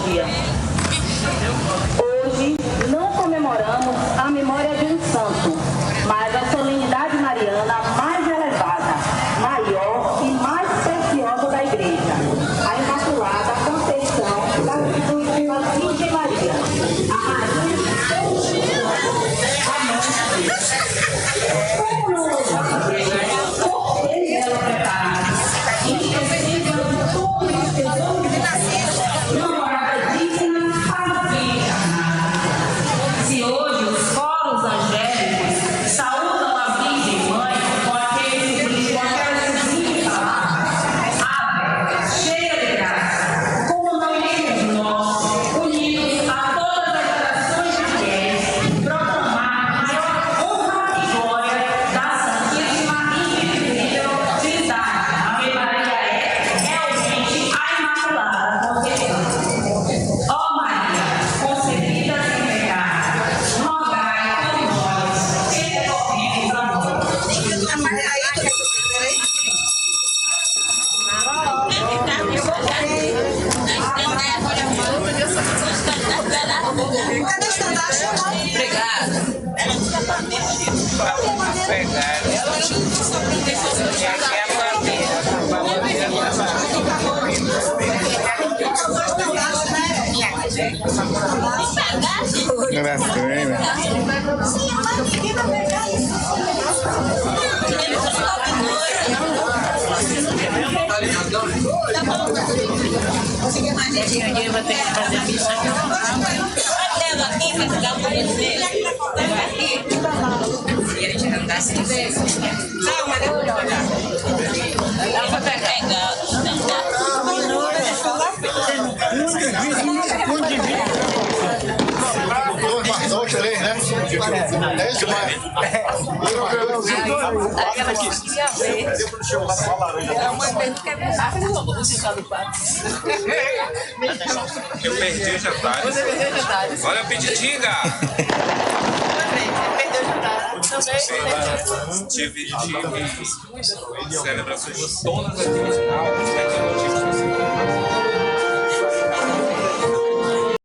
dia. Hoje não comemoramos a memória de um santo, mas a solenidade mariana mais elevada, maior e mais preciosa da Igreja, a Imaculada Conceição da Santíssima Virgem Maria, a Rainha de todos os como não louvar a Deus, por ele ela preparada, esquecida de todos os tesouros de Deus, namorada digna para a vida. Se hoje os coros angélicos saúdam a Virgem Mãe com aquelas simples palavras, Ave, cheia de graça, como não iremos nós, unidos a todas as gerações de fiéis, proclamar a maior honra e glória da Santíssima e Invisível Trindade. Ave Maria é realmente a Imaculada Conceição. Ó Maria, concebida sem pecado, rogai por nós, que recorremos a vós. Cadê o estandarte? Obrigada. Eu vou ter que fazer bicho aqui. Leva aqui pra ficar o bonito dele. Leva aqui. E a gente andar assim. Não, mas depois olhar. Ela vai pegar. Dois, três, né? É isso, Eu perdi o jantar. Você perdeu o jantar. Olha a peditinga! Perdeu o jantar. Também. Tive celebrações todas aqui no final.